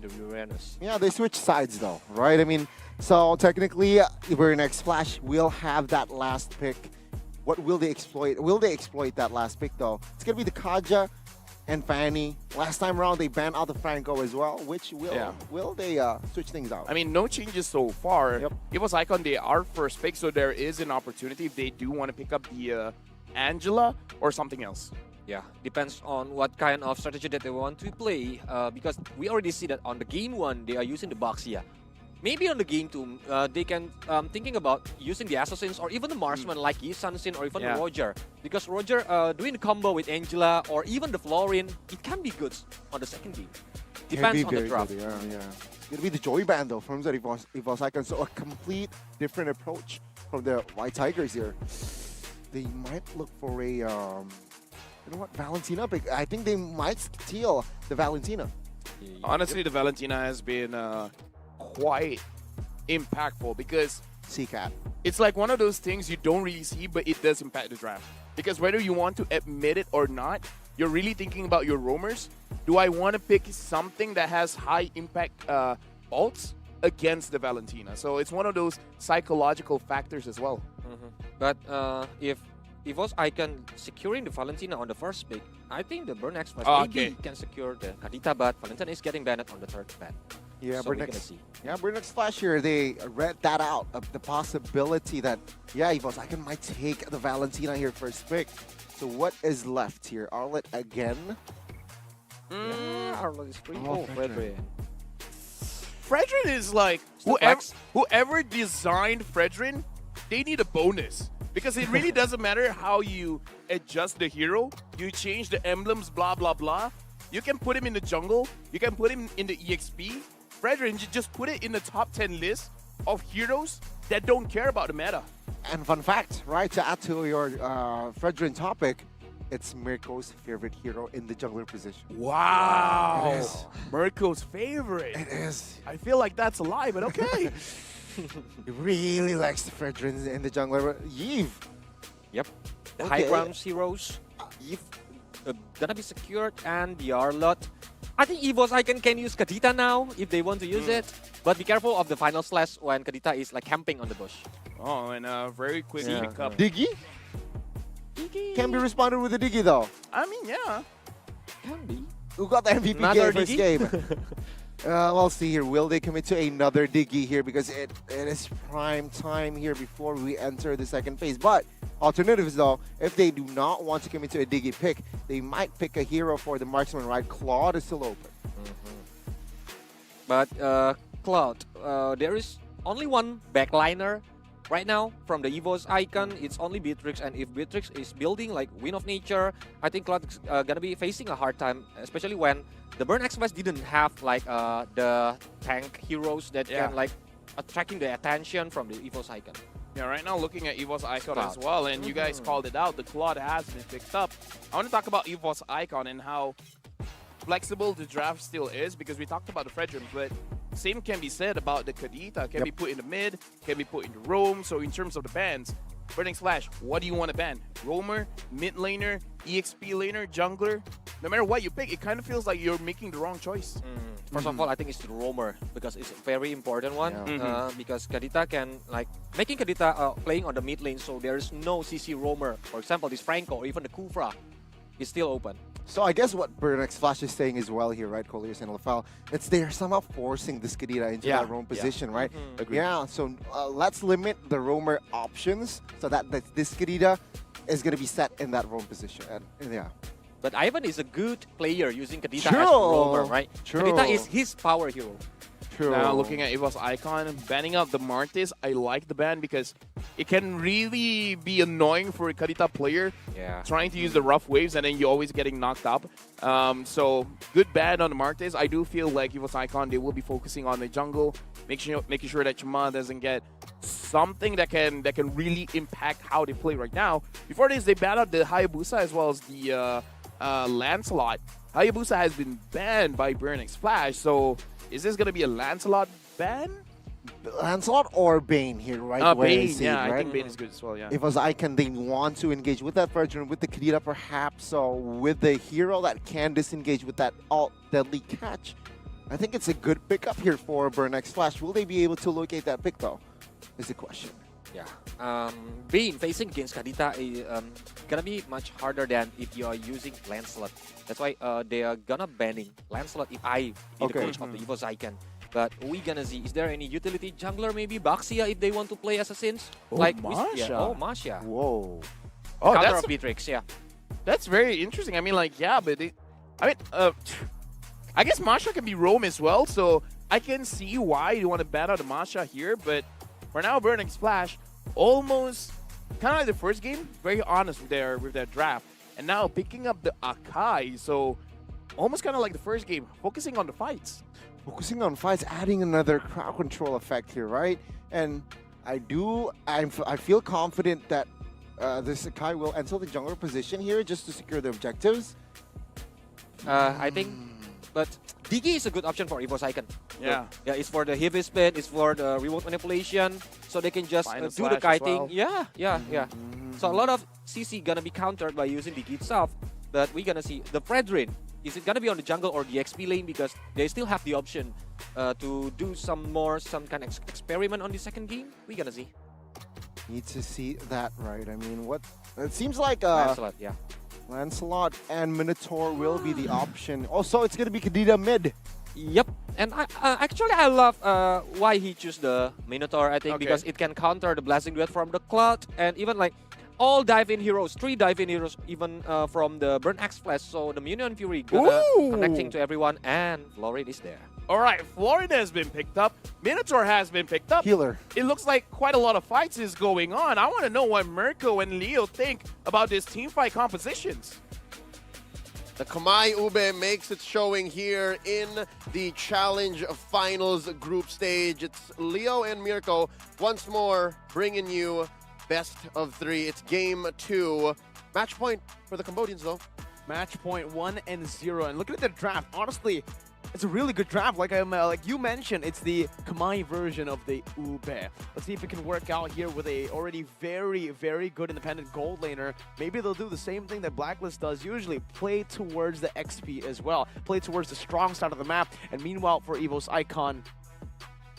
in the awareness. Yeah, they switch sides though, right? I mean, so technically, Burnex Flash will have that last pick. What will they exploit? Will they exploit that last pick though? It's gonna be the Kaja and Fanny. Last time around, they banned out the Franco as well. Which will they switch things out? I mean, no changes so far. Yep. EVOS Icon, they are first pick, so there is an opportunity if they do want to pick up the Angela or something else. Yeah, depends on what kind of strategy that they want to play. Because we already see that on the game 1, they are using the Baxia. Maybe on the game 2, they can thinking about using the Assassins or even the Marksman like Yi Sansin or even the Roger. Because Roger doing the combo with Angela or even the Florin, it can be good on the second game. Depends on the draft. Good, yeah. It's gonna be the Joy Band though from the EVOS Icon. So a complete different approach from the White Tigers here. They might look for a, you know what, Valentina pick. I think they might steal the Valentina. Honestly, the Valentina has been quite impactful because C-Cat. it's like one of those things you don't really see, but it does impact the draft. Because whether you want to admit it or not, you're really thinking about your roamers. Do I want to pick something that has high impact ults against the Valentina? So it's one of those psychological factors as well. But if EVOS Icon securing the Valentina on the first pick, I think the Burnex maybe can secure the Kadita, but Valentina is getting banned on the third ban. Yeah, so Burnex Flash here, they read that out of the possibility that, yeah, EVOS Icon might take the Valentina here first pick. So what is left here? Arlet again? Yeah, Arlet is pretty Oh, Fredrin. Fredrin is like, whoever designed Fredrin, they need a bonus. Because it really doesn't matter how you adjust the hero, you change the emblems, blah, blah, blah. You can put him in the jungle, you can put him in the EXP. Fredrin, just put it in the top 10 list of heroes that don't care about the meta. And fun fact, right, to add to your Fredrin topic, it's Mirko's favorite hero in the jungler position. Wow. It is. Mirko's favorite. It is. I feel like that's a lie, but okay. He really likes the Fredrin in the jungler. Yves. Yep. The Okay. high ground heroes, Yves gonna be secured, and the Arlot. I think EVOS Icon can use Kadita now if they want to use it. But be careful of the final slash when Kadita is like camping on the bush. Oh, and very quick pick up. Diggy? Can be responded with a Diggy though. I mean, yeah. Can be. Who got the MVP Another game first Diggy? game? We'll see here. Will they commit to another Diggy here? Because it is prime time here before we enter the second phase. But alternatives though, if they do not want to commit to a Diggy pick, they might pick a hero for the marksman, right? Claude is still open. But Cloud, there is only one backliner right now from the EVOS Icon. It's only Beatrix, and if Beatrix is building like Wind of Nature, I think Cloud is gonna be facing a hard time, especially when the Burn Express didn't have like the tank heroes that can like attracting the attention from the EVOS Icon. Yeah, right now looking at EVOS Icon as well, and you guys called it out, the Claude has been picked up. I want to talk about EVOS Icon and how flexible the draft still is, because we talked about the Fredrin, but same can be said about the Kadita. Can be put in the mid, can be put in the roam. So in terms of the bans, Burning Slash, what do you want to ban? Roamer, mid laner, EXP laner, jungler? No matter what you pick, it kind of feels like you're making the wrong choice. First of all, I think it's the roamer because it's a very important one. Because Kadita can like making Kadita playing on the mid lane, so there is no CC roamer. For example, this Franco or even the Kufra is still open. So I guess what Burnex Flash is saying as well here, right, Colliers and Lafal, it's they're somehow forcing this Kadita into that roam position, right? Yeah, so let's limit the roamer options so that this Kadita is going to be set in that roam position. And yeah. But Ivan is a good player using Kadita as roamer, right? True. Kadita is his power hero. True. Now looking at EVOS Icon, banning out the Martis, I like the ban because it can really be annoying for a Kadita player trying to use the rough waves and then you're always getting knocked up. So good ban on the Martis. I do feel like EVOS Icon, they will be focusing on the jungle, making sure that Chama doesn't get something that can really impact how they play right now. Before this, they banned out the Hayabusa as well as the Lancelot. Hayabusa has been banned by Burnex Flash, so is this going to be a Lancelot ban? Lancelot or Bane here, right? Bane, right? I think Bane is good as well, yeah. If as Icon, they want to engage with that version, with the Kadita perhaps, so with the hero that can disengage with that alt deadly catch, I think it's a good pickup here for Burnex Flash. Will they be able to locate that pick though? Is the question. Yeah. Being facing against Kadita is gonna be much harder than if you are using Lancelot. That's why they are gonna banning Lancelot if I be the coach of the EVOS Icon. But we gonna see, is there any utility jungler, maybe Baxia if they want to play assassins? Masha. Oh, Masha. Whoa. Oh, Counter that's of Beatrix, yeah. That's very interesting. I mean, like, yeah, but I guess Masha can be roam as well, so I can see why you want to ban out the Masha here. But for now, Burning Splash, almost kind of like the first game, very honest with their draft, and now picking up the Akai, so almost kind of like the first game, focusing on the fights. Focusing on fights, adding another crowd control effect here, right? And I feel confident that this Akai will enter the jungler position here just to secure the objectives. I think, but Digi is a good option for EVOS Icon. Yeah. Yeah, it's for the heavy spin, it's for the remote manipulation, so they can just do the kiting. Well. Yeah. So a lot of CC gonna be countered by using Digi itself, but we're gonna see the Fredrin. Is it gonna be on the jungle or the XP lane, because they still have the option to do some kind of experiment on the second game? We're gonna see. Need to see that, right? I mean, what it seems like Lancelot, yeah. Lancelot and Minotaur will be the option. Also, it's gonna be Kadita mid. Yep, and I love why he chose the Minotaur. I think because it can counter the Blasting Duet from the Cloud, and even like all dive-in heroes, 3 dive-in heroes, even from the Burn Axe Flash. So the Minion Fury connecting to everyone, and Florid is there. All right, Florida has been picked up. Minotaur has been picked up. Healer. It looks like quite a lot of fights is going on. I want to know what Mirko and Leo think about this team fight compositions. The Kamai Ube makes its showing here in the Challenge Finals group stage. It's Leo and Mirko once more bringing you best of 3. It's game 2. Match point for the Cambodians, though. Match point 1-0. And looking at the draft, honestly, it's a really good draft. Like you mentioned, it's the Kamai version of the Ube. Let's see if it can work out here with a already very, very good independent gold laner. Maybe they'll do the same thing that Blacklist does usually, play towards the XP as well, play towards the strong side of the map. And meanwhile, for EVOS Icon,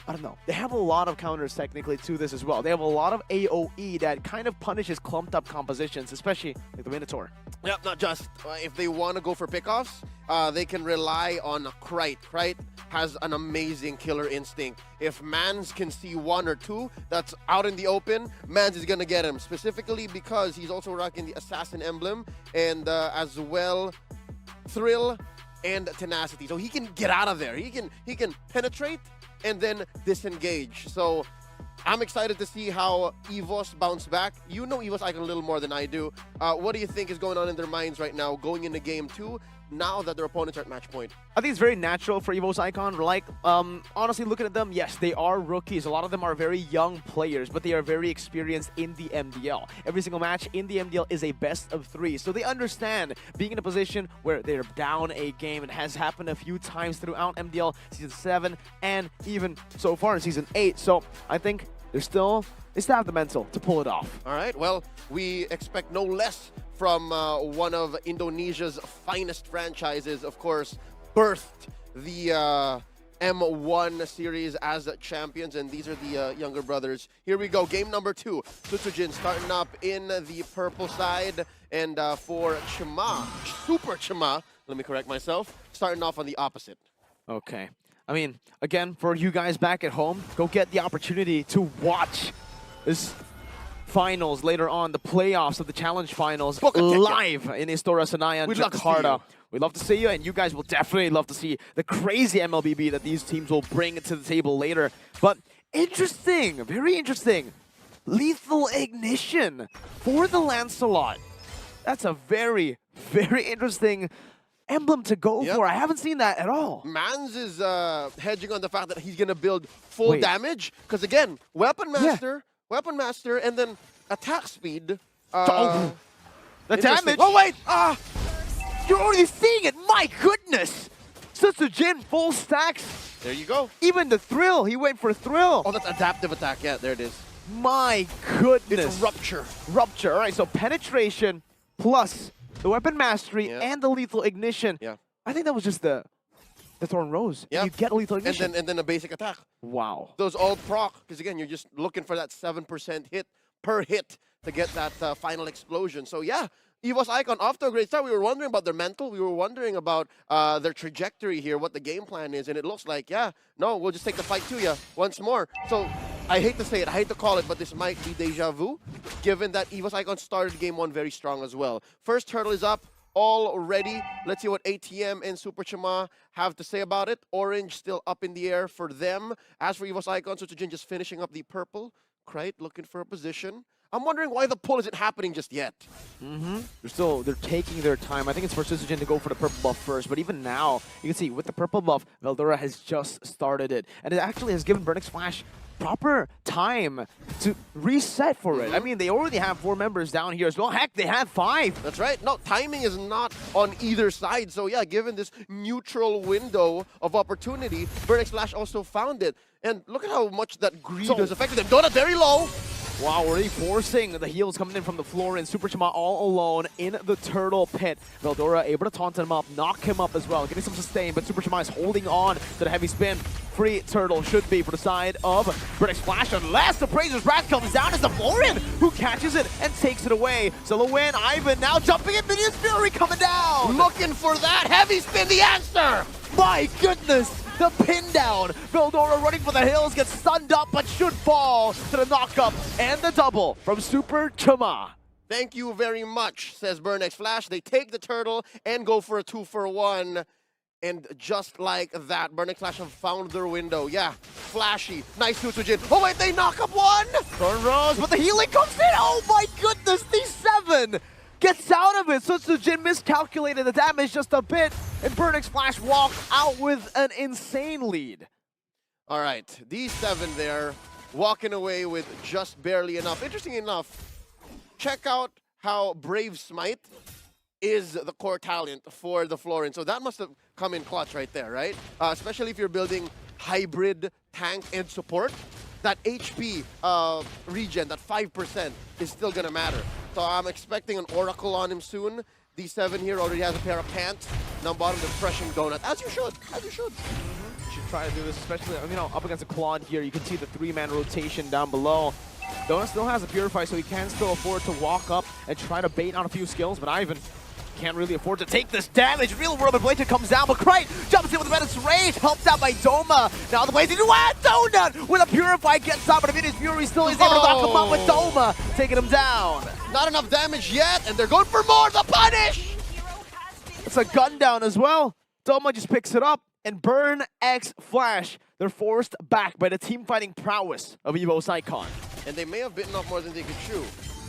I don't know. They have a lot of counters technically to this as well. They have a lot of AoE that kind of punishes clumped up compositions, especially like the Minotaur. Yep, not just. If they want to go for pickoffs, they can rely on Krite. Krite has an amazing killer instinct. If Mans can see 1 or 2 that's out in the open, Mans is going to get him. Specifically because he's also rocking the Assassin emblem, and as well Thrill and Tenacity. So he can get out of there. He can penetrate and then disengage. So I'm excited to see how EVOS bounce back. You know EVOS Icon a little more than I do. What do you think is going on in their minds right now going into game 2 now that their opponents are at match point? I think it's very natural for EVOS Icon. Like, honestly, looking at them, yes, they are rookies. A lot of them are very young players, but they are very experienced in the MDL. Every single match in the MDL is a best of 3. So they understand being in a position where they're down a game. It has happened a few times throughout MDL Season 7 and even so far in Season 8. So I think they still have the mental to pull it off. All right, well, we expect no less from one of Indonesia's finest franchises, of course, birthed the M1 series as champions, and these are the younger brothers. Here we go, game number 2. Tutsujin starting up in the purple side, and for Chima, Super Chima, let me correct myself, starting off on the opposite. Okay. I mean, again, for you guys back at home, go get the opportunity to watch this finals later on, the playoffs of the challenge finals live in Istora Senayan, Jakarta. We'd love to see you, and you guys will definitely love to see the crazy MLBB that these teams will bring to the table later. But interesting, very interesting. Lethal Ignition for the Lancelot. That's a very, very interesting emblem to go for. I haven't seen that at all. Mans is hedging on the fact that he's going to build full damage, because again, Weapon Master, and then attack speed. The damage. Oh, wait. You're already seeing it. My goodness. Sutsujin, full stacks. There you go. Even the Thrill. He went for Thrill. Oh, that's adaptive attack. Yeah, there it is. My goodness. It's Rupture. Rupture. All right, so penetration plus the Weapon Mastery and the Lethal Ignition. Yeah. I think that was just the the Thorn Rose. Yep. And you get a lethal ignition. And then a basic attack. Wow. Those all proc, because again, you're just looking for that 7% hit per hit to get that final explosion. So yeah, EVOS Icon off to a great start. We were wondering about their mental. We were wondering about their trajectory here, what the game plan is. And it looks like, yeah, no, we'll just take the fight to you once more. So I hate to say it, I hate to call it, but this might be deja vu, given that EVOS Icon started game 1 very strong as well. First turtle is up already. Let's see what ATM and Super Chama have to say about it. Orange still up in the air for them. As for EVOS Icon, Sutsujin just finishing up the purple. Krite looking for a position. I'm wondering why the pull isn't happening just yet. They're taking their time. I think it's for Sutsujin to go for the purple buff first, but even now, you can see with the purple buff, Veldora has just started it. And it actually has given Burnix Flash proper time to reset for it. I mean, they already have 4 members down here as well. Heck, they have 5. That's right. No, timing is not on either side. So yeah, given this neutral window of opportunity, Burnix Flash also found it. And look at how much that greed has affected them. Donut very low. Wow, already forcing the heals coming in from the floor, and Super Chama all alone in the turtle pit. Veldora able to taunt him up, knock him up as well, getting some sustain, but Super Chama is holding on to the heavy spin. Free turtle should be for the side of British Flash, unless the Praiser's Wrath comes down as the Florian who catches it and takes it away. So Lowen, Ivan now jumping in, Minions Fury coming down! Looking for that heavy spin, the answer! My goodness! The pin down. Veldora running for the hills, gets stunned up, but should fall to the knock-up and the double from Super Chama. Thank you very much, says Burnix Flash. They take the turtle and go for a 2-for-1. And just like that, Burnix Flash have found their window. Yeah, flashy. Nice Sutsujin. Oh wait, they knock up one! Thorn Rose, but the healing comes in. Oh my goodness, these 7 gets out of it. Sutsujin miscalculated the damage just a bit, and Burnix Flash walked out with an insane lead. All right, these 7 there, walking away with just barely enough. Interesting enough, check out how Brave Smite is the core talent for the Florian. So that must have come in clutch right there, right? Especially if you're building hybrid tank and support. That HP regen, that 5%, is still gonna matter. So I'm expecting an Oracle on him soon. D7 here already has a pair of pants. Down bottom, they're crushing Donut. As you should, as you should. You should try to do this, especially up against a Claude here. You can see the 3-man rotation down below. Donut still has a Purify, so he can still afford to walk up and try to bait on a few skills, but Ivan can't really afford to take this damage. Real World Ablation comes down, but Krite jumps in with a Menace Rage, helped out by Doma. Now the way to do Donut with a Purify gets out, but Amini's Fury still is able to knock him out with Doma, taking him down. Not enough damage yet, and they're going for more. The punish! It's a gun down as well. Doma just picks it up, and Burn X Flash, they're forced back by the team fighting prowess of EVOS Icon. And they may have bitten off more than they could chew.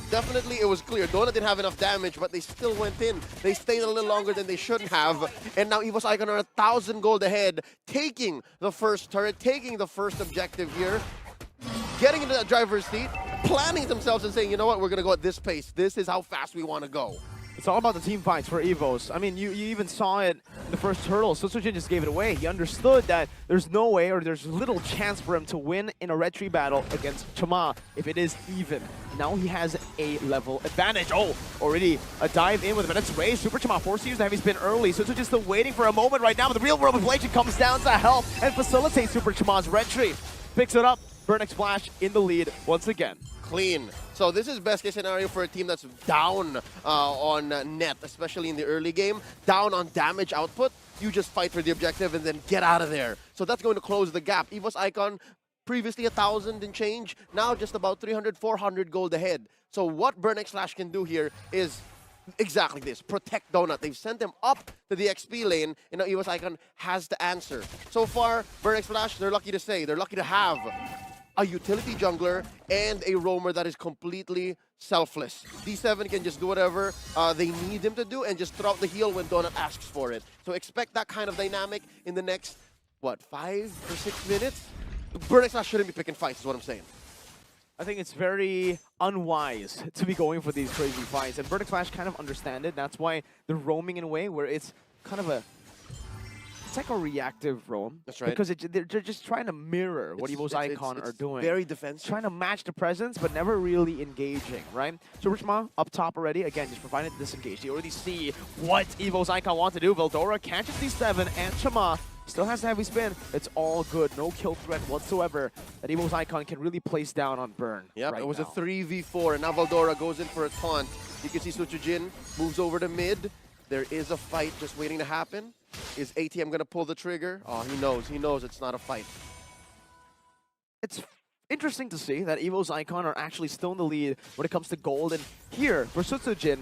Definitely, it was clear. Donut didn't have enough damage, but they still went in. They stayed a little longer than they should have. And now EVOS Icon are 1,000 gold ahead, taking the first turret, taking the first objective here, getting into that driver's seat, planning themselves and saying, you know what, we're going to go at this pace. This is how fast we want to go. It's all about the team fights for EVOS. I mean, you even saw it in the first turtle. Sutsujin just gave it away. He understood that there's no way or there's little chance for him to win in a red tree battle against Chama if it is even. Now he has a level advantage. Oh, already a dive in with a Menace Rage. Super Chama forced to use the heavy spin early. Sutsujin still waiting for a moment right now, but the Real World Ablation comes down to help and facilitate Super Chama's red tree. Picks it up. Burnix Flash in the lead once again. Clean. So this is best case scenario for a team that's down on net, especially in the early game, down on damage output. You just fight for the objective and then get out of there. So that's going to close the gap. EVOS Icon, previously 1,000 and change, now just about 300, 400 gold ahead. So what Burnix Flash can do here is exactly this, protect Donut. They've sent them up to the XP lane, and now EVOS Icon has to answer. So far, Burnix Flash, they're lucky to say, they're lucky to have a utility jungler and a roamer that is completely selfless. D7 can just do whatever they need him to do and just throw out the heal when Donut asks for it. So expect that kind of dynamic in the next, what, 5 or 6 minutes? Burnix Flash shouldn't be picking fights is what I'm saying. I think it's very unwise to be going for these crazy fights, and Burnix Flash kind of understand it. That's why they're roaming in a way where it's kind of it's like a reactive roam. That's right. Because they're just trying to mirror what EVOS Icon are doing. Very defensive. Trying to match the presence, but never really engaging, right? So Richma up top already, again, just provided disengaged. You already see what EVOS Icon want to do. Veldora catches these 7 and Chama Still has the heavy spin. It's all good. No kill threat whatsoever that Evo's Icon can really place down on Burn. Yep, right it was now. a 3v4, and now Valdora goes in for a taunt. You can see Suchujin moves over to mid. There is a fight just waiting to happen. Is ATM going to pull the trigger? Oh, he knows. He knows it's not a fight. It's interesting to see that Evo's Icon are actually still in the lead when it comes to gold. And here, for Sutsujin,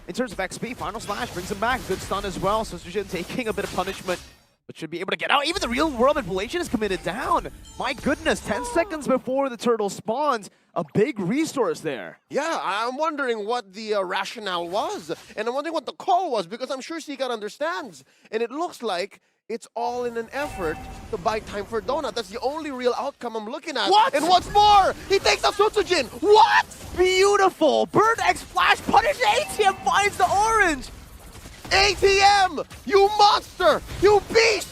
in terms of XP, Final Slash brings him back. Good stun as well. Sutsujin taking a bit of punishment, but should be able to get out. Even the real world manipulation is committed down. My goodness, 10 seconds before the turtle spawns, a big resource there. Yeah, I'm wondering what the rationale was. And I'm wondering what the call was, because I'm sure Seagat understands. And it looks like it's all in an effort to buy time for Donut. That's the only real outcome I'm looking at. What? And what's more, he takes out Sutsujin. What? Beautiful! Bird X Flash punished ATM, finds the orange! ATM! You monster! You beast!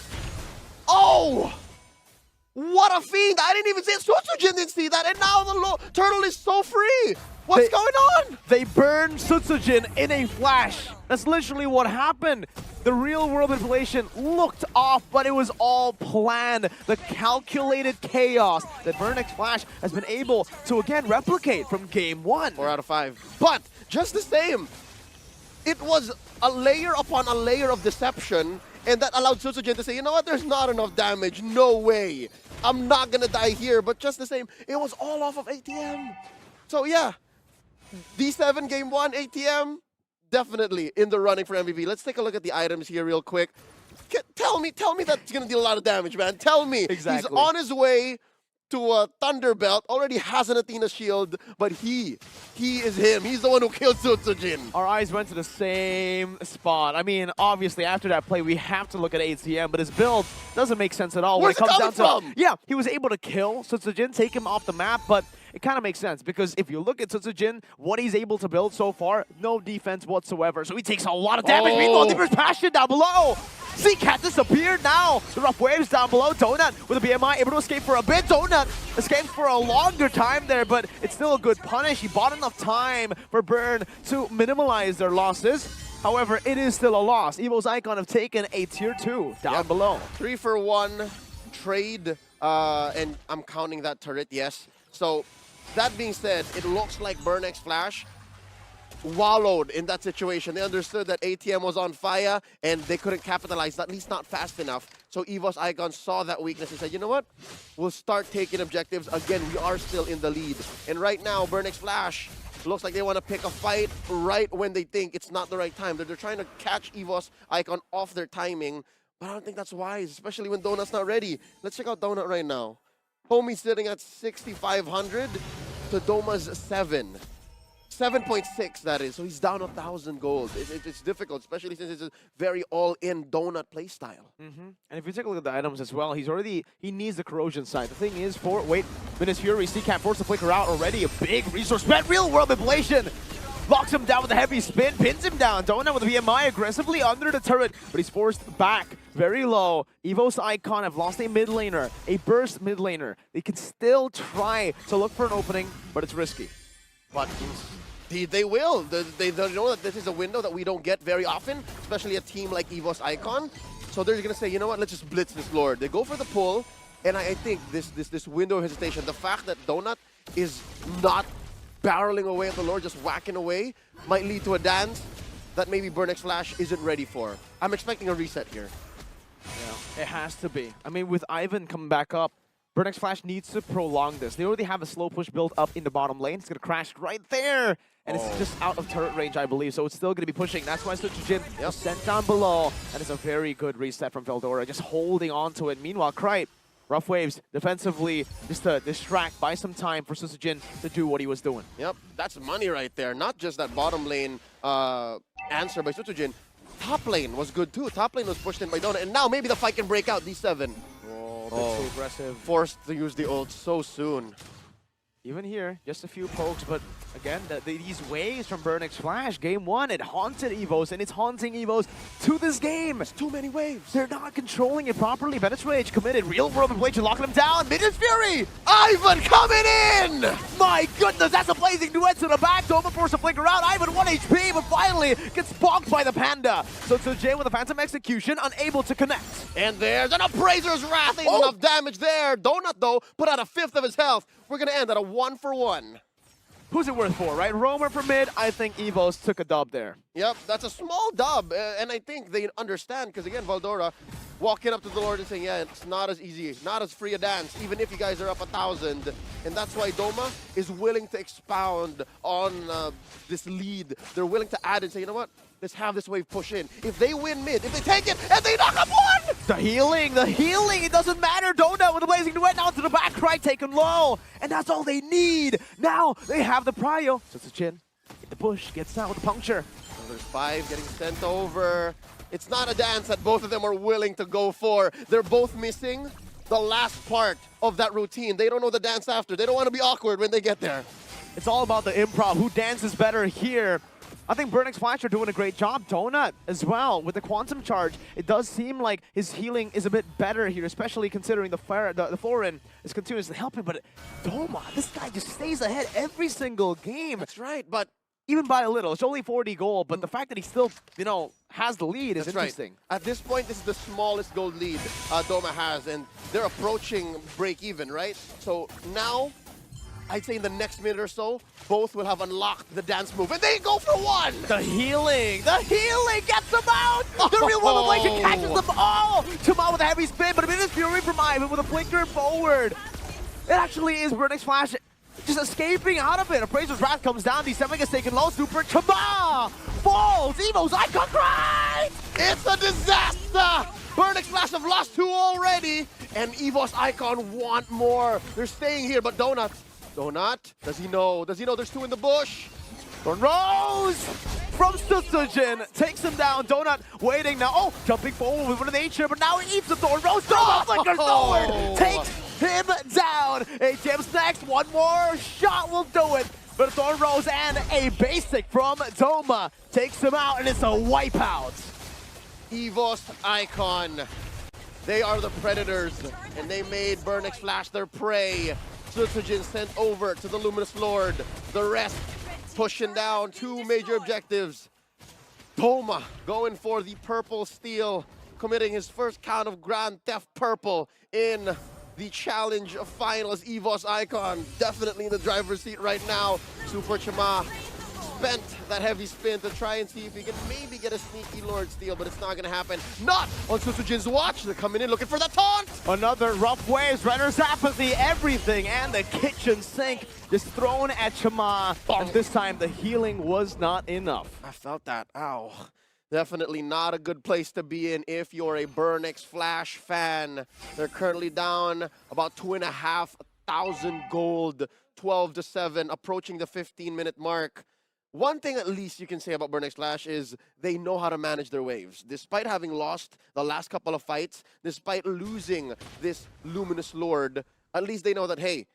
Oh! What a fiend! I didn't even see it. Sutsujin didn't see that, and now the turtle is so free! What's going on? They burned Sutsujin in a flash. That's literally what happened. The real world manipulation looked off, but it was all planned. The calculated chaos that Burn X Flash has been able to again replicate from game 1. 4 out of 5. But just the same, it was a layer upon a layer of deception, and that allowed Sutsujin to say, you know what, there's not enough damage, no way. I'm not gonna die here, but just the same, it was all off of ATM. So yeah, D7 game 1, ATM, definitely in the running for MVP. Let's take a look at the items here real quick. Tell me that's gonna deal a lot of damage, man. Tell me. Exactly. He's on his way to a Thunderbelt, already has an Athena shield, but he is him. He's the one who killed Sutsujin. Our eyes went to the same spot. I mean, obviously, after that play, we have to look at ATM, but his build doesn't make sense at all. Where's when it it comes coming down to, from? yeah, he was able to kill Sutsujin, take him off the map, but it kind of makes sense because if you look at Sutsujin, what he's able to build so far, no defense whatsoever. So he takes a lot of damage. Oh. Meanwhile, Deeper's Passion down below. Seacat disappeared now. The rough waves down below. Donut with a BMI able to escape for a bit. Donut escapes for a longer time there, but it's still a good punish. He bought enough time for Burn to minimalize their losses. However, it is still a loss. Evo's Icon have taken a tier 2 down below. 3 for 1 trade, and I'm counting that turret, yes. So that being said, it looks like Burn X Flash wallowed in that situation. They understood that ATM was on fire and they couldn't capitalize, at least not fast enough. So Evo's Icon saw that weakness and said, you know what? We'll start taking objectives. Again, we are still in the lead. And right now, Burn X Flash looks like they want to pick a fight right when they think it's not the right time. They're trying to catch Evo's Icon off their timing, but I don't think that's wise, especially when Donut's not ready. Let's check out Donut right now. Homie's sitting at 6,500 to Doma's 7. 7.6, that is. So he's down 1,000 gold. It's difficult, especially since it's a very all-in Donut playstyle. And if you take a look at the items as well, he needs the corrosion side. The thing is, Venus Fury, Seacat forced to flicker out already. A big resource spent, real world manipulation. Locks him down with a heavy spin, pins him down. Donut with a VMI aggressively under the turret, but he's forced back very low. Evo's Icon have lost a mid laner, a burst mid laner. They can still try to look for an opening, but it's risky. But they will. They know that this is a window that we don't get very often, especially a team like Evo's Icon. So they're going to say, you know what, let's just blitz this Lord. They go for the pull, and I think this window of hesitation, the fact that Donut is not barreling away at the Lord, just whacking away, might lead to a dance that maybe Burn X Flash isn't ready for. I'm expecting a reset here. Yeah, it has to be. I mean, with Ivan coming back up, Burn X Flash needs to prolong this. They already have a slow push built up in the bottom lane. It's going to crash right there. And it's just out of turret range, I believe. So it's still going to be pushing. That's why Sutsujin was sent down below. And it's a very good reset from Veldora, just holding on to it. Meanwhile, Krite, rough waves, defensively, just to distract, buy some time for Sutsujin to do what he was doing. Yep, that's money right there. Not just that bottom lane answer by Sutsujin. Top lane was good too. Top lane was pushed in by Donut. And now maybe the fight can break out. D7. Oh, too aggressive. Forced to use the ult so soon. Even here, just a few pokes, but Again, these waves from Burnix Flash, game one, it haunted EVOs, and it's haunting EVOs to this game. It's too many waves. They're not controlling it properly. Venice Rage committed real world play to lock them down. Midget's Fury! Ivan coming in! My goodness, that's a blazing duet to the back. Doma forced to flicker out. Ivan 1 HP, but finally gets bonked by the Panda. So Jay with a Phantom Execution, unable to connect. And there's an Appraiser's Wrath. Ain't enough damage there. Donut, though, put out a fifth of his health. We're going to end at a 1-for-1. Who's it worth for, right? Roamer for mid. I think EVOs took a dub there. Yep, that's a small dub, and I think they understand, because again, Valdora walking up to the Lord and saying, yeah, it's not as easy, not as free a dance, even if you guys are up 1,000. And that's why Doma is willing to expound on this lead. They're willing to add and say, you know what? Let's have this wave push in. If they win mid, if they take it, and they knock up one! The healing, it doesn't matter. Donut with the blazing duet now to the back, Cry taken low. And that's all they need. Now they have the prio. So it's a chin. In the bush, gets out with the puncture. There's 5 getting sent over. It's not a dance that both of them are willing to go for. They're both missing the last part of that routine. They don't know the dance after. They don't want to be awkward when they get there. It's all about the improv. Who dances better here? I think Burnix Flash are doing a great job. Donut as well with the Quantum Charge. It does seem like his healing is a bit better here, especially considering the Thorin is continuously helping. But Doma, this guy just stays ahead every single game. That's right, but even by a little. It's only 40 gold, but the fact that he still, has the lead is that's interesting. Right. At this point, this is the smallest gold lead Doma has, and they're approaching break even, right? So now, I'd say in the next minute or so, both will have unlocked the dance move, and they go for one! The healing gets them out! The real world ablation catches them all! Tuma with a heavy spin, but a bit of fury from Ivan with a flicker forward. It actually is Burnix Flash just escaping out of it. Appraiser's Wrath comes down, D7 gets taken low, Super Tuma falls! Evo's Icon Cry! It's a disaster! Burnix Flash have lost 2 already, and Evo's Icon want more. They're staying here, but Donut, does he know? Does he know there's 2 in the bush? Thorn Rose from Sutsujin takes him down. Donut waiting now. Oh, jumping forward with one of nature, but now he eats the Thorn Rose. Donut flickers forward, takes him down. ATM's next. One more shot will do it. But Thorn Rose and a basic from Doma takes him out, and it's a wipeout. Evo's Icon. They are the predators, and they made Burnix Flash their prey. Sutsujin sent over to the Luminous Lord. The rest pushing down 2 major objectives. Doma going for the purple steal, committing his first count of Grand Theft Purple in the challenge of finals. Evo's Icon definitely in the driver's seat right now. Super Chama spent that heavy spin to try and see if he can maybe get a sneaky Lord steal, but it's not going to happen. Not on Sutsujin's watch. They're coming in looking for the taunt. Another rough waves, Renner's Apathy, everything, and the kitchen sink just thrown at Chama. And this time the healing was not enough. I felt that. Ow. Definitely not a good place to be in if you're a Burnix Flash fan. They're currently down about 2,500 gold, 12-7, approaching the 15-minute mark. One thing at least you can say about Burnix Flash is they know how to manage their waves. Despite having lost the last couple of fights, despite losing this Luminous Lord, at least they know that, hey,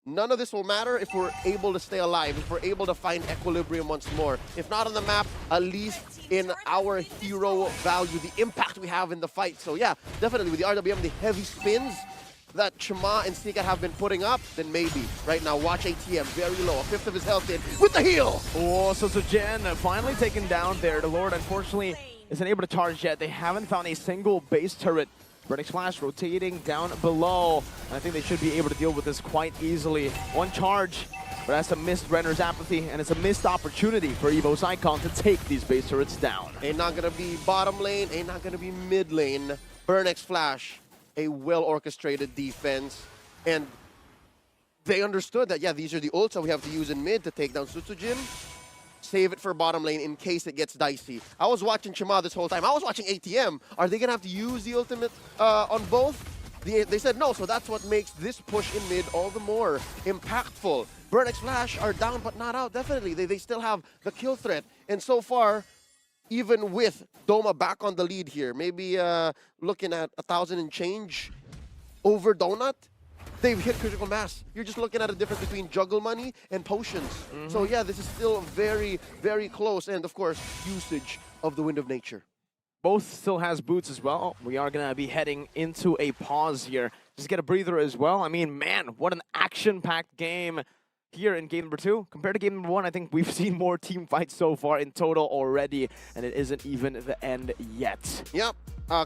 none of this will matter if we're able to stay alive, if we're able to find equilibrium once more. If not on the map, at least in our hero value, the impact we have in the fight. So yeah, definitely with the RWM, the heavy spins that Chama and Sika have been putting up, then maybe. Right now, watch ATM, very low, a fifth of his health in, with the heal! Oh, so Jen finally taken down there. The Lord, unfortunately, isn't able to charge yet. They haven't found a single base turret. Burnix Flash rotating down below. And I think they should be able to deal with this quite easily. One charge, but that's a missed Renner's Apathy, and it's a missed opportunity for Evo's Icon to take these base turrets down. Ain't not gonna be bottom lane, ain't not gonna be mid lane. Burnix Flash, a well-orchestrated defense, and they understood that, yeah, these are the ults that we have to use in mid to take down Sutsujin. Save it for bottom lane in case it gets dicey. I was watching Chama this whole time. I was watching ATM. Are they going to have to use the ultimate on both? They said no, so that's what makes this push in mid all the more impactful. Burnix Flash are down but not out, definitely. They still have the kill threat. And so far, even with Doma back on the lead here, maybe looking at 1,000 and change over Donut, they've hit critical mass. You're just looking at a difference between juggle money and potions. So yeah, this is still very, very close. And of course, usage of the Wind of Nature. Both still has boots as well. We are going to be heading into a pause here. Just get a breather as well. I mean, man, what an action-packed game here in game number 2. Compared to game number 1, I think we've seen more team fights so far in total already, and it isn't even the end yet. Yep.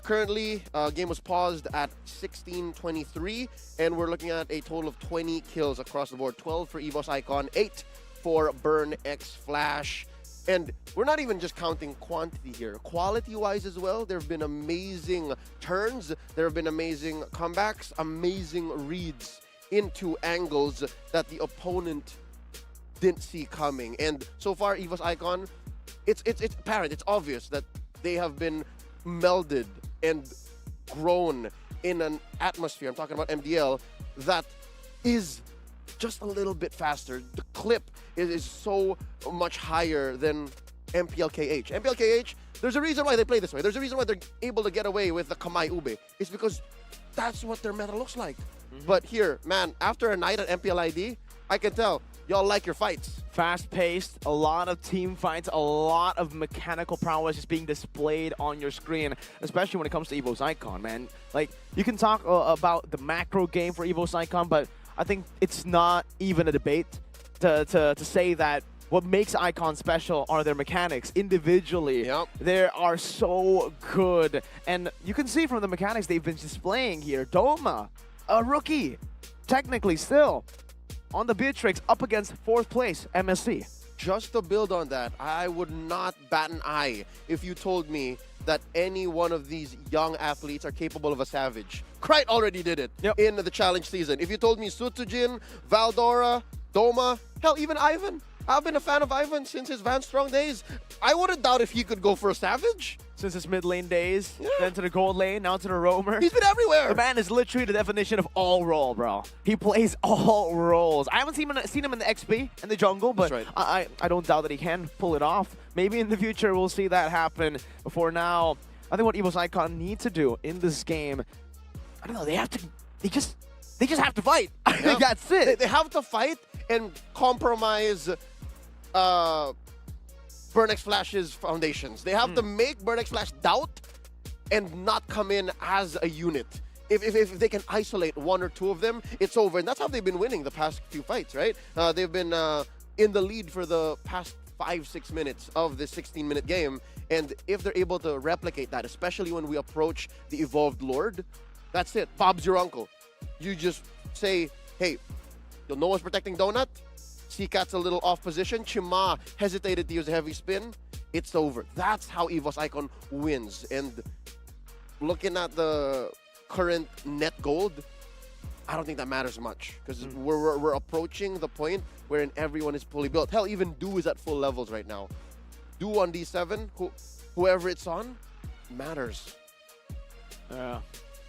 Currently, game was paused at 16:23, and we're looking at a total of 20 kills across the board. 12 for EVOS Icon, 8 for Burn X Flash. And we're not even just counting quantity here. Quality-wise as well, there have been amazing turns. There have been amazing comebacks, amazing reads into angles that the opponent didn't see coming. And so far, EVOS Icon, it's apparent, it's obvious that they have been melded and grown in an atmosphere, I'm talking about MDL, that is just a little bit faster. The clip is so much higher than MPLKH. MPLKH, there's a reason why they play this way. There's a reason why they're able to get away with the Kamai Ube. It's because that's what their meta looks like. But here, man, after a night at MPLID, I can tell y'all like your fights. Fast-paced, a lot of team fights, a lot of mechanical prowess just being displayed on your screen, especially when it comes to EVOS Icon, man. Like, you can talk about the macro game for EVOS Icon, but I think it's not even a debate to say that what makes Icon special are their mechanics individually. Yep. They are so good. And you can see from the mechanics they've been displaying here, Doma, a rookie, technically still, on the Beatrix up against 4th place MSC. Just to build on that, I would not bat an eye if you told me that any one of these young athletes are capable of a Savage. Krite already did it in the challenge season. If you told me Sutujin, Valdora, Doma, hell, even Ivan. I've been a fan of Ivan since his Van Strong days. I wouldn't doubt if he could go for a Savage. Since his mid lane days, then to the gold lane, now to the roamer. He's been everywhere. The man is literally the definition of all role, bro. He plays all roles. I haven't seen him in the XP in the jungle, but right. I don't doubt that he can pull it off. Maybe in the future we'll see that happen. But for now, I think what EVOS Icon need to do in this game, I don't know, they just have to fight. I think that's it. They have to fight and compromise Burnex Flash's foundations. They have to make Burnex Flash doubt and not come in as a unit. If they can isolate one or two of them, it's over. And that's how they've been winning the past few fights, right? They've been in the lead for the past 5-6 minutes of this 16-minute game. And if they're able to replicate that, especially when we approach the Evolved Lord, that's it. Bob's your uncle. You just say, hey, no one's protecting Donut. Seacat's a little off position. Chima hesitated to use a heavy spin. It's over. That's how EVOS Icon wins. And looking at the current net gold, I don't think that matters much because we're approaching the point wherein everyone is fully built. Hell, even Do is at full levels right now. Do on D7, whoever it's on, matters. Yeah.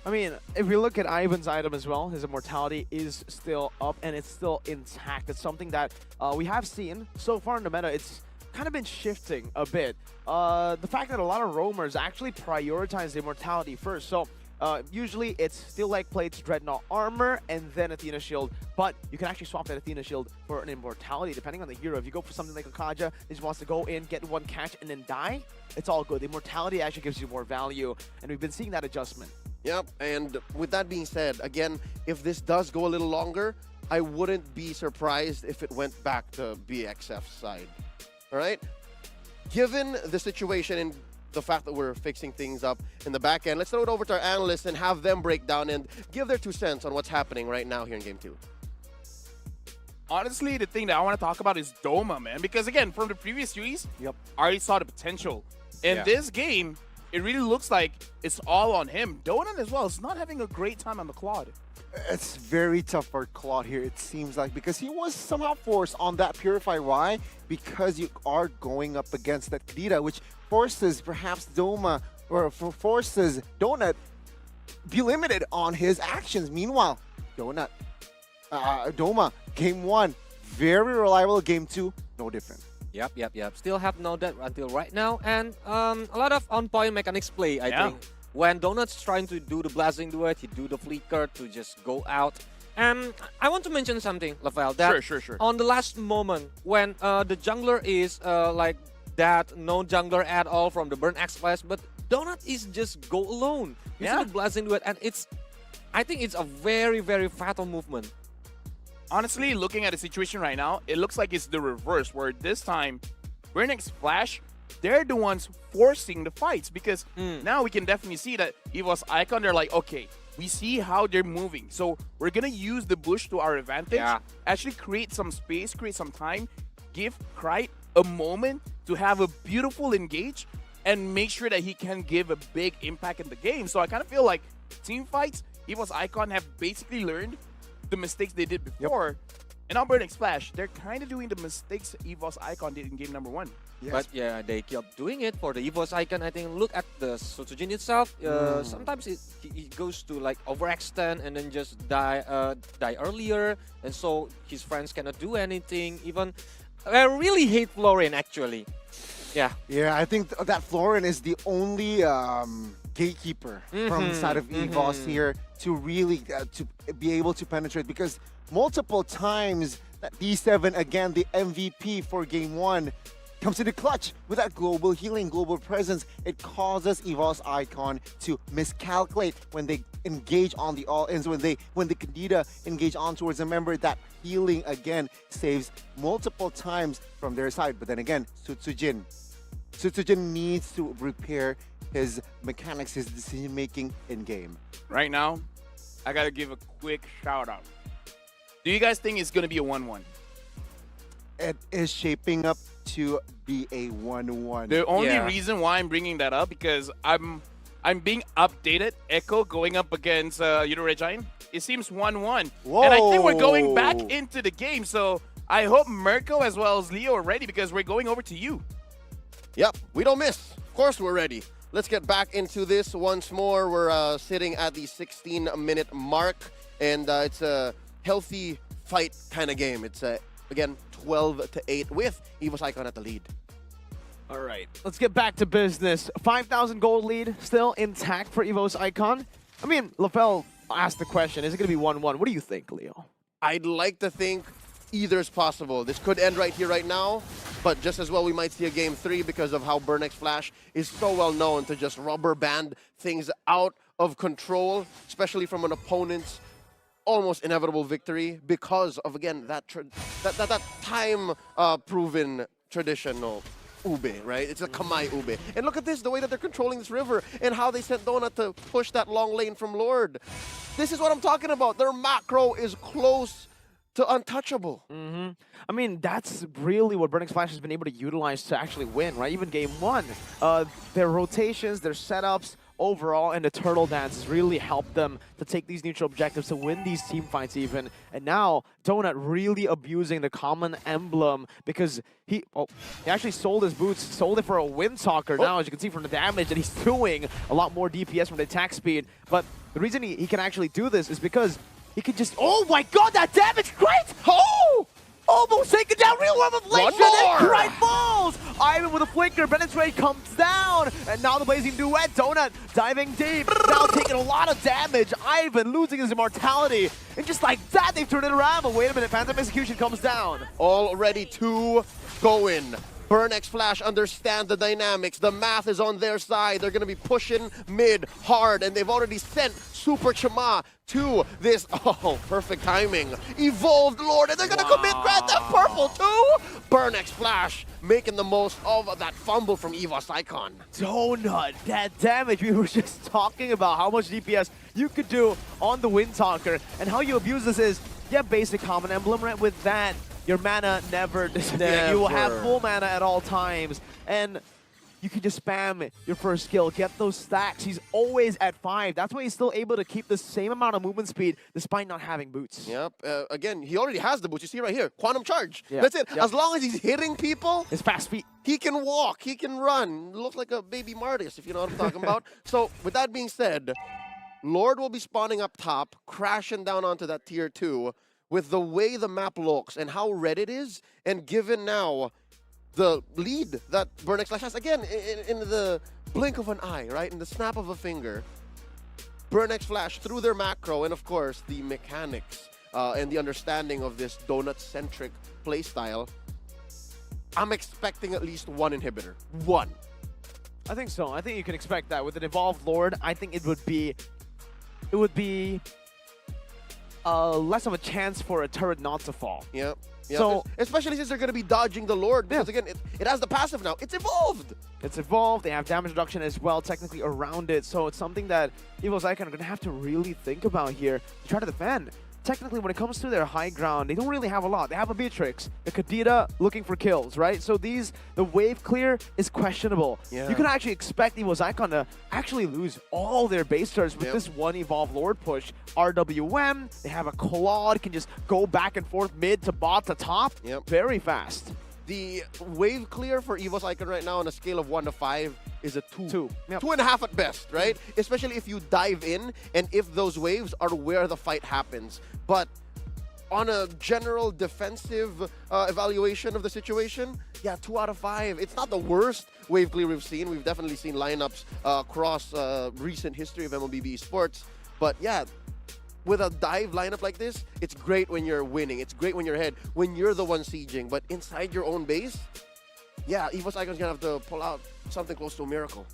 I mean, if we look at Ivan's item as well, his immortality is still up and it's still intact. It's something that we have seen so far in the meta. It's kind of been shifting a bit. The fact that a lot of roamers actually prioritize the immortality first. So usually it's Steel Leg Plates, Dreadnought Armor, and then Athena Shield. But you can actually swap that Athena Shield for an immortality depending on the hero. If you go for something like a Kaja, he just wants to go in, get one catch, and then die, it's all good. The immortality actually gives you more value, and we've been seeing that adjustment. Yep, and with that being said, again, if this does go a little longer, I wouldn't be surprised if it went back to BXF's side. All right? Given the situation and the fact that we're fixing things up in the back end, let's throw it over to our analysts and have them break down and give their 2 cents on what's happening right now here in Game 2. Honestly, the thing that I want to talk about is Doma, man. Because again, from the previous series, I already saw the potential. In this game, it really looks like it's all on him. Donut as well is not having a great time on the Claude. It's very tough for Claude here, it seems like, because he was somehow forced on that Purify. Why? Because you are going up against that Kadira, which forces perhaps Doma, or forces Donut be limited on his actions. Meanwhile, Doma, game 1, very reliable. Game 2, no different. Yep. Still have no debt until right now. And a lot of on-point mechanics play, I think. When Donut's trying to do the Blazing Duet, he do the Flicker to just go out And I want to mention something, Lavelle, that Sure. on the last moment when the jungler is like that no jungler at all from the Burn X class, but Donut is just go alone. Yeah. The blessing duet, and I think it's a very, very fatal movement. Honestly, looking at the situation right now, it looks like it's the reverse, where this time, Burn X Flash, they're the ones forcing the fights, because now we can definitely see that EVOS Icon, they're like, okay, we see how they're moving, so we're gonna use the bush to our advantage, actually create some space, create some time, give Krite a moment to have a beautiful engage, and make sure that he can give a big impact in the game. So I kind of feel like team fights, EVOS Icon have basically learned the mistakes they did before. And now Burn X Flash, they're kind of doing the mistakes EVOS Icon did in game number 1. Yes. But yeah, they kept doing it for the EVOS Icon. I think look at the Sojin itself. Sometimes it goes to like overextend and then just die earlier, and so his friends cannot do anything. Even I really hate Florian actually. Yeah. Yeah, I think that Florian is the only gatekeeper from the side of EVOS here to really to be able to penetrate, because multiple times that D7, again, the MVP for game 1, comes in the clutch with that global healing, global presence. It causes EVOS Icon to miscalculate when they engage on the all-ins, when the Candida engage on towards a member. That healing again saves multiple times from their side. But then again, Sutsujin needs to repair his mechanics, his decision making in game. Right now, I gotta give a quick shout out. Do you guys think it's gonna be a 1-1? It is shaping up to be a 1-1. The only reason why I'm bringing that up, because I'm being updated. Echo going up against Regine. It seems 1-1. And I think we're going back into the game. So I hope Mirko as well as Leo are ready, because we're going over to you. Yep, we don't miss. Of course we're ready. Let's get back into this once more. We're sitting at the 16-minute mark, and it's a healthy fight kind of game. It's, again, 12-8 with EVOS Icon at the lead. All right, let's get back to business. 5,000 gold lead still intact for EVOS Icon. I mean, Lavelle asked the question, is it going to be 1-1? What do you think, Leo? I'd like to think either is possible. This could end right here, right now, but just as well we might see a game 3 because of how Burn X Flash is so well known to just rubber band things out of control, especially from an opponent's almost inevitable victory, because of, again, that time proven traditional ube, right? It's a Kamai ube. And look at this, the way that they're controlling this river and how they sent Donut to push that long lane from Lord. This is what I'm talking about. Their macro is close to untouchable. I mean, that's really what Burn X Flash has been able to utilize to actually win, right? Even game 1. Their rotations, their setups, overall, and the turtle dance has really helped them to take these neutral objectives, to win these team fights even. And now, Donut really abusing the common emblem, because he actually sold his boots, sold it for a Windtalker now, as you can see from the damage that he's doing. A lot more DPS from the attack speed. But the reason he can actually do this is because he can just, oh my god, that damage, great! Oh! Almost taken down, real revelation, and Krite falls! Ivan with a flicker, Penetrate comes down, and now the blazing duet, Donut diving deep, now taking a lot of damage, Ivan losing his immortality, and just like that, they've turned it around, but wait a minute, Phantom Execution comes down. Already 2 going. Burn X Flash understand the dynamics. The math is on their side. They're going to be pushing mid hard, and they've already sent Super Chama to this. Oh, perfect timing. Evolved Lord, and they're going to commit Grand Theft Purple too. Burn X Flash making the most of that fumble from EVOS Icon. Donut, that damage. We were just talking about how much DPS you could do on the Windtalker, and how you abuse this is, yeah, basic common emblem, right? With that, your mana never disappears. You will have full mana at all times. And you can just spam your first skill, get those stacks. He's always at 5. That's why he's still able to keep the same amount of movement speed despite not having boots. Yep. Again, he already has the boots. You see right here, Quantum Charge. Yeah. That's it. Yep. As long as he's hitting people, his fast feet. He can walk. He can run. Looks like a baby Martis, if you know what I'm talking about. So with that being said, Lord will be spawning up top, crashing down onto that tier 2. With the way the map looks and how red it is, and given now the lead that Burn X Flash has, again, in the blink of an eye, right? In the snap of a finger, Burn X Flash through their macro, and of course, the mechanics and the understanding of this donut-centric playstyle, I'm expecting at least one inhibitor. One. I think so. I think you can expect that with an evolved Lord. I think it would be less of a chance for a turret not to fall. Yeah. Yeah, So especially since they're going to be dodging the Lord, because again, it has the passive now. It's evolved. it's evolved. They have damage reduction as well, technically around it. So it's something that Evil's Icon are going to have to really think about here to try to defend. Technically, when it comes to their high ground, they don't really have a lot. They have a Beatrix, a Kadita looking for kills, right? So the wave clear is questionable. Yeah. You can actually expect Evil's Icon to actually lose all their base stars with this one Evolve Lord push. RWM, they have a Claude, can just go back and forth mid to bot to top very fast. The wave clear for Evo's Icon right now on a scale of 1 to 5 is a 2. 2. Yep. 2.5 at best, right? Especially if you dive in and if those waves are where the fight happens. But on a general defensive evaluation of the situation, yeah, 2 out of 5. It's not the worst wave clear we've seen. We've definitely seen lineups across recent history of MLBB Esports. But yeah, with a dive lineup like this, it's great when you're winning. It's great when you're ahead, when you're the one sieging. But inside your own base, yeah, Evo's Icon's gonna have to pull out something close to a miracle.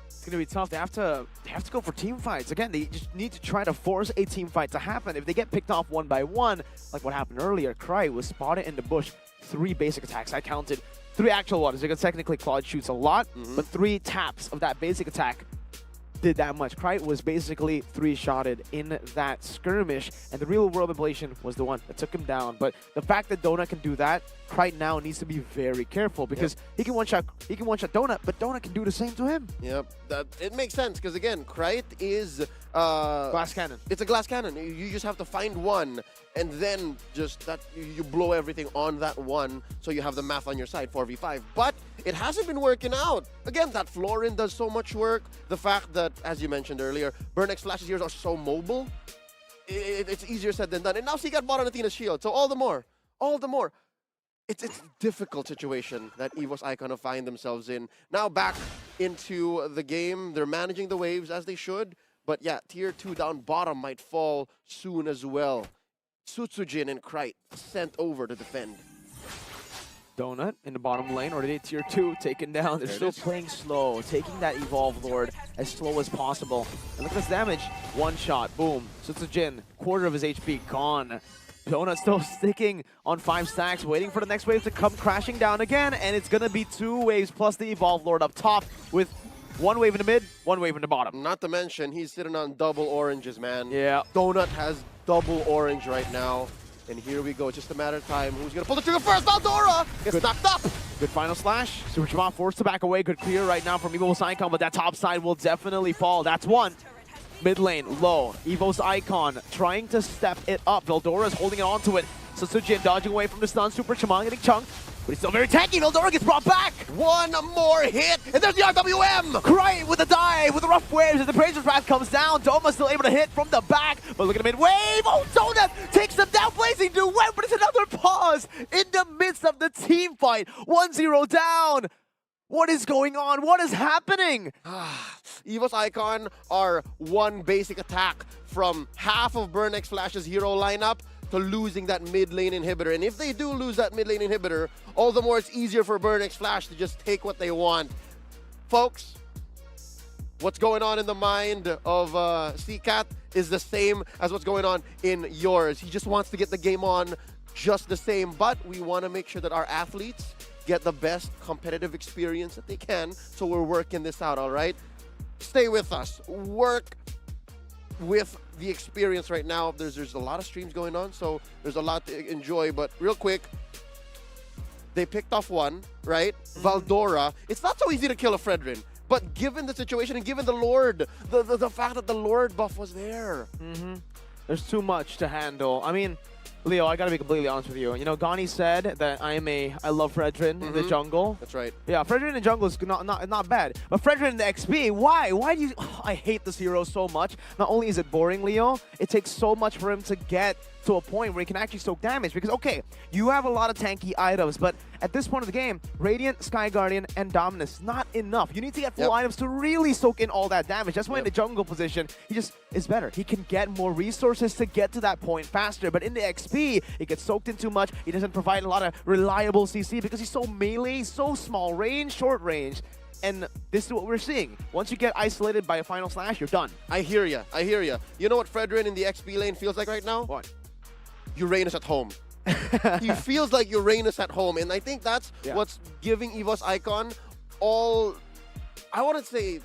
It's gonna be tough. They have to go for team fights. Again, they just need to try to force a team fight to happen. If they get picked off one by one, like what happened earlier, Cry was spotted in the bush. 3 basic attacks. I counted 3 actual ones because technically Claude shoots a lot, but 3 taps of that basic attack did that much. Cry was basically 3-shotted in that skirmish, and the real world ablation was the one that took him down. But the fact that Donut can do that, Cry now needs to be very careful because he can one-shot Donut, but Donut can do the same to him. Yep, it makes sense because again, Krite is Glass cannon. It's a glass cannon. You just have to find one, and then just that you blow everything on that one, so you have the math on your side, 4v5. But it hasn't been working out. Again, that Florin does so much work. The fact that, as you mentioned earlier, Burnex flashes here are so mobile, it's easier said than done. And now she got bought on Athena's shield, so all the more. It's a difficult situation that Evo's Icon find themselves in. Now back into the game. They're managing the waves as they should. But yeah, tier 2 down bottom might fall soon as well. Sutsujin and Krite sent over to defend. Donut in the bottom lane, already tier 2 taken down. They're still playing slow, taking that Evolve Lord as slow as possible. And look at this damage. 1 shot, boom. Sutsujin, quarter of his HP gone. Donut still sticking on 5 stacks, waiting for the next wave to come crashing down again, and it's gonna be 2 waves plus the Evolve Lord up top with 1 wave in the mid, 1 wave in the bottom. Not to mention, he's sitting on double oranges, man. Yeah. Donut has double orange right now. And here we go, just a matter of time. Who's gonna pull the trigger first? Valdora gets knocked up! Good final slash. Super Jamal forced to back away. Good clear right now from Evo's Icon, but that top side will definitely fall. That's 1. Mid lane, low. Evo's Icon trying to step it up. Veldora is holding it onto it. So Sujin dodging away from the stun. Super Shaman getting chunked, but he's still very tanky. Veldora gets brought back. 1 more hit, and there's the RWM! Cry with a dive, with the rough waves as the Praetor's Wrath comes down. Doma still able to hit from the back, but look at the mid wave. Oh, Donut takes them down, blazing to win, but it's another pause in the midst of the team fight. 1-0 down. What is going on? What is happening? Evo's Icon are 1 basic attack from half of Burnex Flash's hero lineup to losing that mid lane inhibitor. And if they do lose that mid lane inhibitor, all the more it's easier for Burnex Flash to just take what they want. Folks, what's going on in the mind of CCAT is the same as what's going on in yours. He just wants to get the game on just the same, but we want to make sure that our athletes get the best competitive experience that they can, so we're working this out, all right? Stay with us. Work with the experience right now. There's a lot of streams going on, so there's a lot to enjoy, but real quick, they picked off 1, right? Valdora. It's not so easy to kill a Fredrin, but given the situation and given the Lord, the fact that the Lord buff was there. There's too much to handle. I mean, Leo, I gotta be completely honest with you. You know, Gani said that I love Fredrin in the jungle. That's right. Yeah, Fredrin in the jungle is not bad. But Fredrin in the XP, why? Why do you... I hate this hero so much. Not only is it boring, Leo, it takes so much for him to get to a point where he can actually soak damage. Because, okay, you have a lot of tanky items, but at this point of the game, Radiant, Sky Guardian, and Dominus, not enough. You need to get full items to really soak in all that damage. That's why in the jungle position, he just is better. He can get more resources to get to that point faster, but in the XP, it gets soaked in too much. He doesn't provide a lot of reliable CC because he's so melee, so small range, short range. And this is what we're seeing. Once you get isolated by a final slash, you're done. I hear ya. I hear ya. You know what Fredrin in the XP lane feels like right now? What? Uranus at home. He feels like Uranus at home, and I think that's what's giving EVOS Icon all, I wouldn't say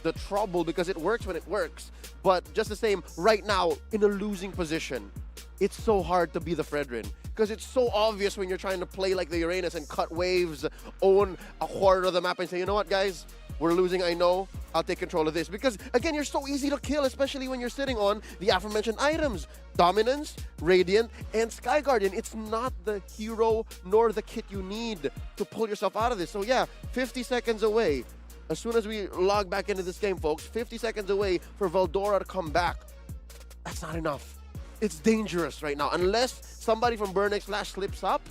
the trouble because it works when it works, but just the same, right now, in a losing position, it's so hard to be the Fredrin because it's so obvious when you're trying to play like the Uranus and cut waves, own a quarter of the map and say, you know what, guys? We're losing, I know. I'll take control of this. Because, again, you're so easy to kill, especially when you're sitting on the aforementioned items. Dominance, Radiant, and Sky Guardian. It's not the hero nor the kit you need to pull yourself out of this. So, yeah, 50 seconds away. As soon as we log back into this game, folks, 50 seconds away for Veldora to come back. That's not enough. It's dangerous right now. Unless somebody from Burnex Flash slips up,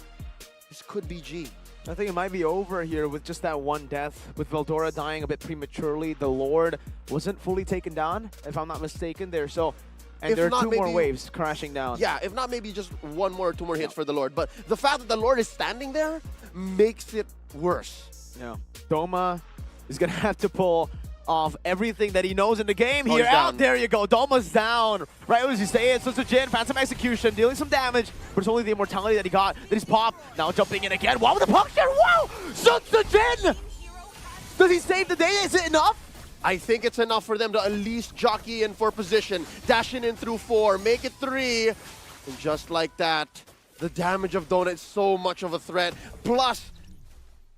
this could be G. I think it might be over here with just that one death. With Veldora dying a bit prematurely, the Lord wasn't fully taken down, if I'm not mistaken there. So, and there are two more waves crashing down. Yeah, if not, maybe just one more or two more hits for the Lord. But the fact that the Lord is standing there makes it worse. Yeah. Doma is going to have to pull off everything that he knows in the game here. Down. There you go. Doma's down. Right as you say it. So Jin, Phantom Execution, dealing some damage, but it's only the immortality that he got that he's popped. Now jumping in again. Wow, with the puncture. Wow! Jin! Does he save the day? Is it enough? I think it's enough for them to at least jockey in for position. Dashing in through 4, make it 3. And just like that, the damage of Donut is so much of a threat. Plus,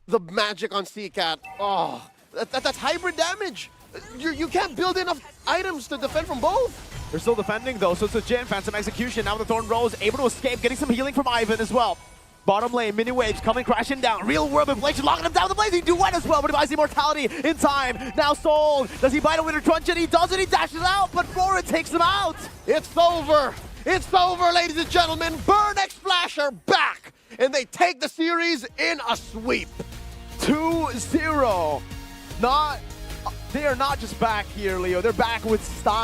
the magic on Seacat. Oh, that's hybrid damage. You can't build enough items to defend from both. They're still defending though, so Jin, Phantom Execution, now the Thorn Rose, able to escape, getting some healing from Ivan as well. Bottom lane, mini waves coming crashing down. Real world inflation, locking him down. The blazing duet as well, but he buys the immortality in time. Now sold. Does he bite a winter truncheon? He doesn't. He dashes out, but Florid takes him out. It's over. It's over, ladies and gentlemen. Burnex Flash are back, and they take the series in a sweep. 2-0. They are not just back here, Leo. They're back with style.